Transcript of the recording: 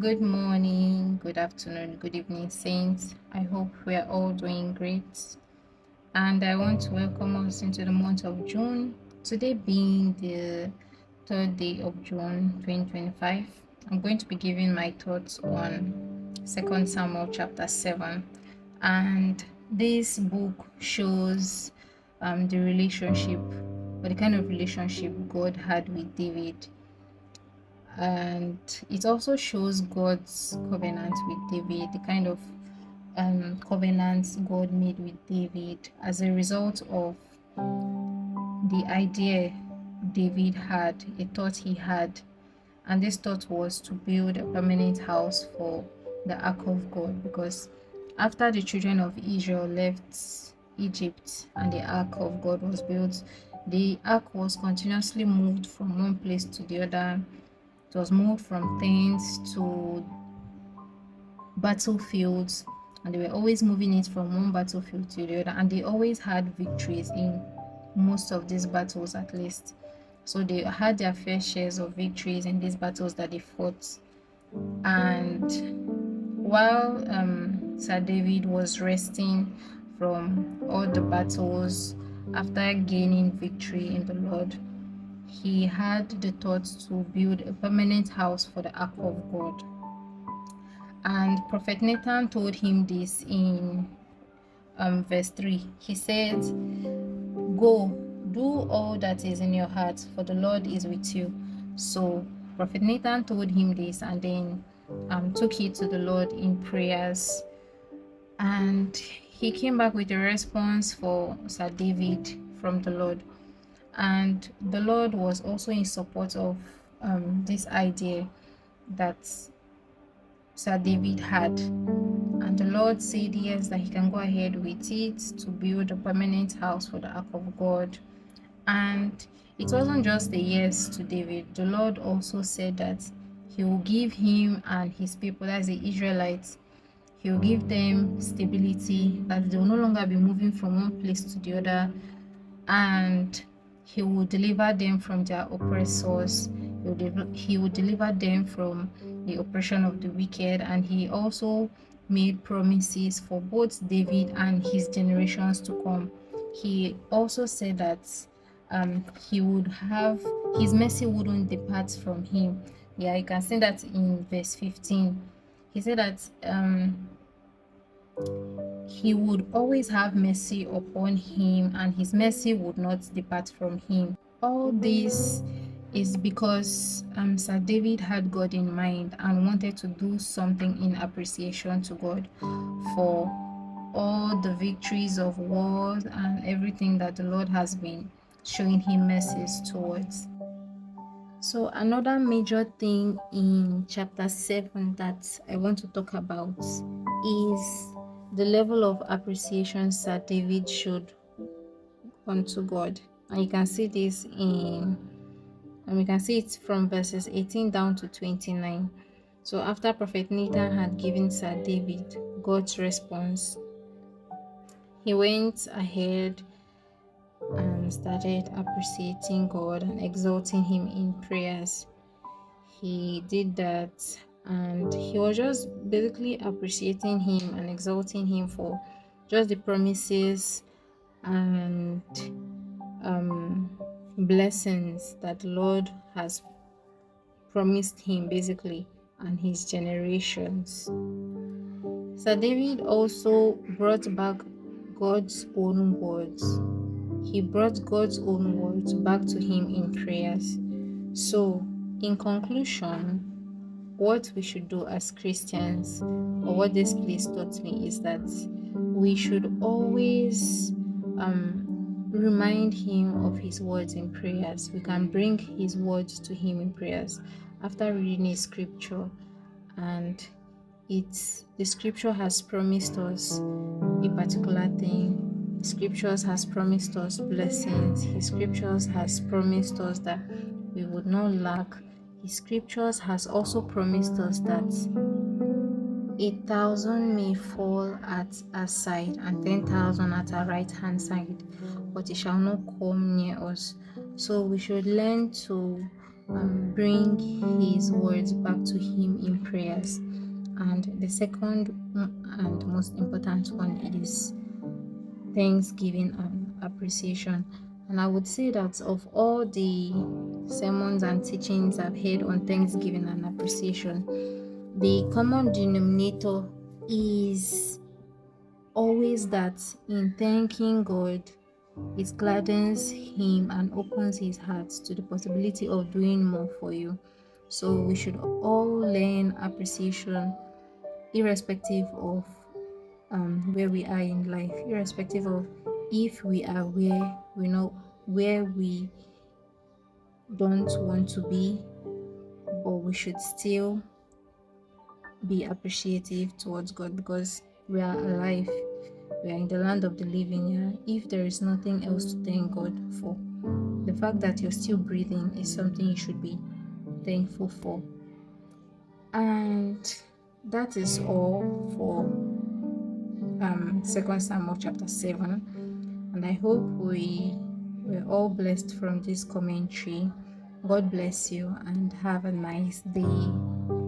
Good morning, good afternoon, good evening, Saints. I hope we are all doing great. And I want to welcome us into the month of June. Today being the third day of June 2025, I'm going to be giving my thoughts on 2 Samuel chapter 7. And this book shows the relationship, or the kind of relationship God had with David, and it also shows God's covenant with David, the kind of covenants God made with David as a result of the idea David had, a thought he had, and this thought was to build a permanent house for the ark of God, because after the children of Israel left Egypt and the ark of God was built, the ark was continuously moved from one place to the other. It was moved from tents to battlefields, and they were always moving it from one battlefield to the other, and they always had victories in most of these battles, at least. So they had their fair shares of victories in these battles that they fought. And while Sir David was resting from all the battles after gaining victory in the Lord, he had the thought to build a permanent house for the ark of God. And Prophet Nathan told him this in verse 3. He said, "Go, do all that is in your heart, for the Lord is with you." So Prophet Nathan told him this, and then took it to the Lord in prayers. And he came back with a response for Sir David from the Lord. And the Lord was also in support of this idea that Sir David had. And the Lord said yes, that he can go ahead with it to build a permanent house for the ark of God. And it wasn't just a yes to David. The Lord also said that he will give him and his people, that's the Israelites, he will give them stability, that they will no longer be moving from one place to the other, and he will deliver them from their oppressors. He will deliver them from the oppression of the wicked. And he also made promises for both David and his generations to come. He also said that he would have, his mercy wouldn't depart from him. Yeah, you can see that in verse 15. He said that he would always have mercy upon him, and his mercy would not depart from him. All this is because Sir David had God in mind and wanted to do something in appreciation to God for all the victories of wars and everything that the Lord has been showing him mercies towards. So another major thing in chapter 7 that I want to talk about is the level of appreciation Sir David showed unto God. And you can see this and we can see it from verses 18 down to 29. So after Prophet Nathan had given Sir David God's response, he went ahead and started appreciating God and exalting him in prayers. He did that, and he was just basically appreciating him and exalting him for just the promises and blessings that the Lord has promised him, basically, and his generations. Sir David also brought back God's own words. He brought God's own words back to him in prayers. So, in conclusion, what we should do as Christians, or what this place taught me, is that we should always remind him of his words in prayers. We can bring his words to him in prayers after reading his scripture, and the scripture has promised us a particular thing. The scriptures has promised us blessings. His scriptures has promised us that we would not lack. His scriptures has also promised us that 1,000 may fall at our side and 10,000 at our right hand side, but it shall not come near us. So we should learn to bring his words back to him in prayers. And the second and most important one is thanksgiving and appreciation. And I would say that of all the sermons and teachings I've heard on thanksgiving and appreciation, the common denominator is always that in thanking God, it gladdens him and opens his heart to the possibility of doing more for you. So we should all learn appreciation irrespective of where we are in life, irrespective of if we are where we know where we don't want to be, but we should still be appreciative towards God because we are alive. We are in the land of the living here. If there is nothing else to thank God for, the fact that you're still breathing is something you should be thankful for. And that is all for 2 Samuel chapter 7. And I hope we were all blessed from this commentary. God bless you and have a nice day.